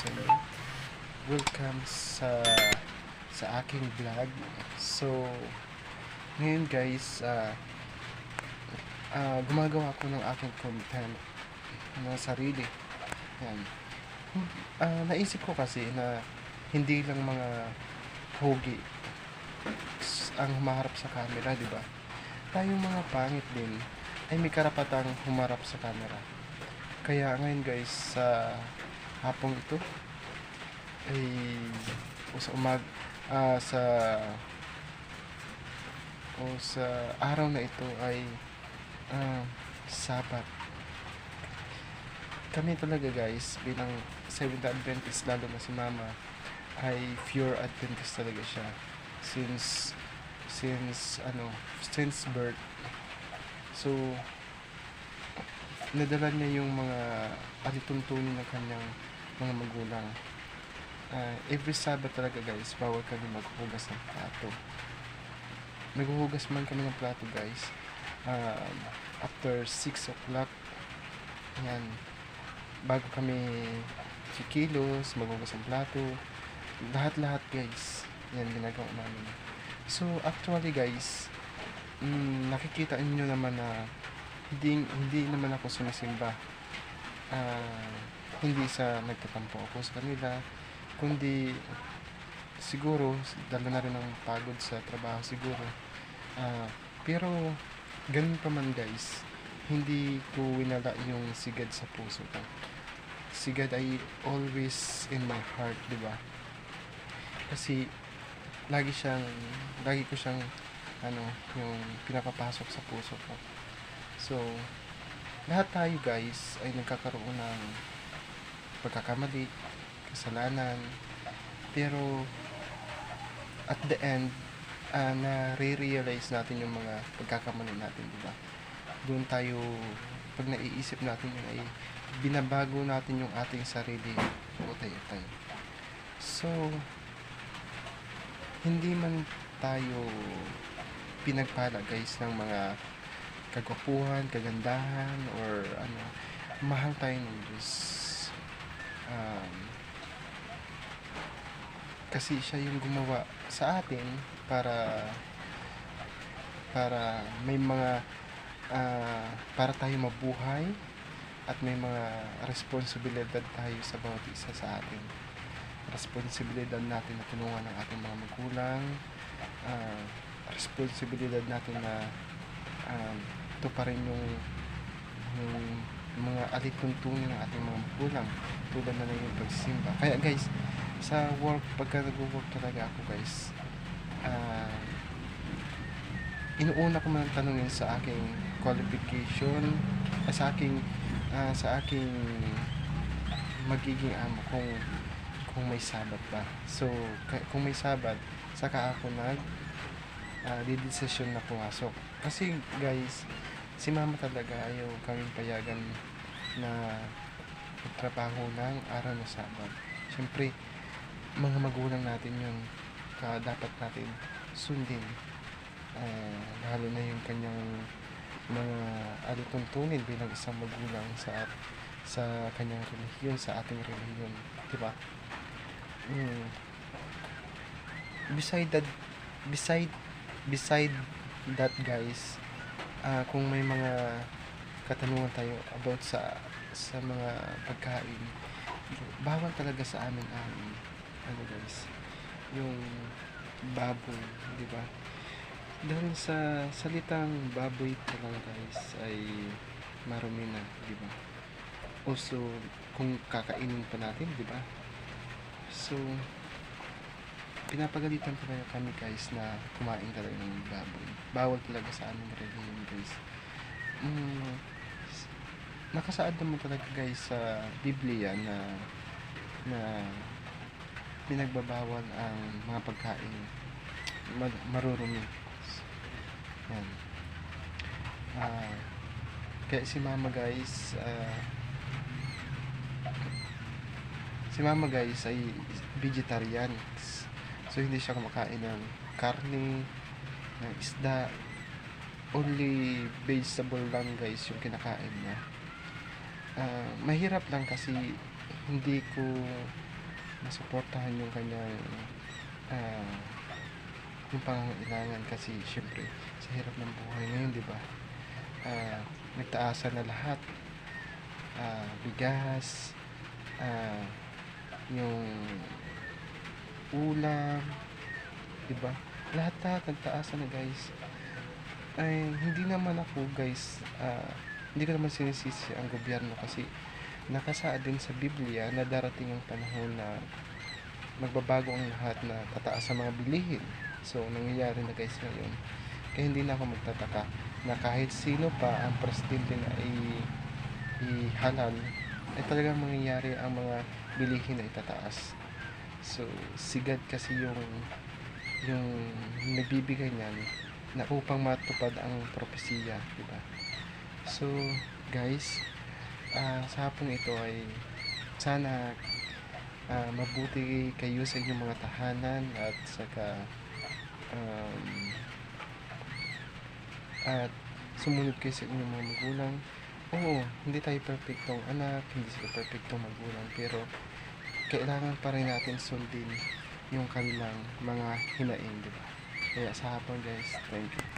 sa inyo. Welcome sa aking vlog. So, ngayon guys, gumagawa ko ng aking content na sarili. Yan. Naisip ko kasi na hindi lang mga pogi ang humaharap sa camera, di ba? Tayong mga pangit din ay may karapatang humarap sa camera. Kaya ngayon guys, sa hapong ito ay sa sa araw na ito ay Sabat. Kami talaga guys, bilang Seventh Adventist, lalo na si Mama, ay pure Adventist talaga siya. Since birth. So, nadala niya yung mga alituntunin ng kanyang mga magulang. Every Sabbath talaga guys, bawal kami maghuhugas ng plato. Naghuhugas man kami ng plato guys, after 6 o'clock. Yan, bago kami kikilos, maghuhugas ng plato, lahat guys, yan ginagawa namin. So actually guys, nakikita niyo naman na hindi naman ako sumisimba. Hindi sa nagtatampo ako sa kanila, kundi siguro dala na rin ng pagod sa trabaho siguro. Pero ganun pa man guys, hindi ko winala yung sigad sa puso ko. Sigad ay always in my heart, di ba? Kasi lagi ko siyang yung pinapapasok sa puso ko. So, lahat tayo guys ay nagkakaroon ng pagkakamali, kasalanan, pero at the end, na-realize natin yung mga pagkakamali natin, diba? Doon tayo, pag naiisip natin yun, ay binabago natin yung ating sarili utay-utay. So, hindi man tayo pinagpala guys ng mga kagwapuhan, kagandahan, or mahal tayo ng Diyos. Kasi siya yung gumawa sa atin para may mga para tayo mabuhay at may mga responsibilidad tayo sa bawat isa sa atin. Responsibilidad natin na tulungan ng ating mga magulang, responsibilidad natin na ito pa rin yung mga alituntunin ng ating mga magulang, tulad na lang yung pagsimba. Kaya guys, sa work, pagka nag-work talaga ako guys, inuuna ko man tanungin sa aking qualification, sa aking magiging amo kung may sabat ba. So kung may sabat, saka ako didesisyon na pumasok. Kasi guys, si Mama talaga ayaw kaming payagan na magtrabaho ng araw na Sabat. Siyempre, mga magulang natin yun, dapat natin sundin. Lalo na yung kanyang mga alituntunin bilang isang magulang sa kanyang relihiyon, sa ating relihiyon, diba? Beside that guys, kung may mga katanungan tayo about sa mga pagkain, bawal talaga sa amin guys, yung baboy, di ba? Dahil sa salitang baboy pa lang guys ay marumi na, di ba? Also, kung kakainin pa natin, di ba? So, pinapagalitan talaga kami guys na kumain talaga ng baboy. Bawal talaga sa aming religion guys. Nakasaad naman talaga guys sa Biblia na pinagbabawal ang mga pagkain marurumi. Yan. Kaya si Mama guys ay vegetarian. So hindi siya kumakain ng karne, ng isda, only vegetable lang guys yung kinakain niya. Mahirap lang kasi hindi ko masuportahan yung kanyang ah, yung pangangailangan kasi syempre sa hirap ng buhay ngayon, di ba? Ah, nagtaasan na lahat, bigas, ah, yung ulam, di ba? Lahat nagtaasan na, guys. Ay hindi naman ako, guys, hindi ko naman sinisisi ang gobyerno kasi nakasaad din sa Biblia na darating ang panahon na magbabago ang lahat, na tataas ang mga bilihin. So nangyayari na, guys, ngayon. Kaya hindi na ako magtataka na kahit sino pa ang presidente na ihalal, ay talagang mangyayari ang mga bilihin na itataas. So sigad kasi yung nagbibigay niyan na upang matupad ang propesiya, di ba? So guys, sa hapong ito ay sana mabuti kayo sa inyong mga tahanan, at saka um, at sumunod kayo sa inyong mga magulang. Oo, hindi tayo perfectong anak, hindi sila perfectong magulang, pero kailangan pa rin natin sundin yung kanilang mga hinaing, di ba? Kaya sa hapon, guys, thank you.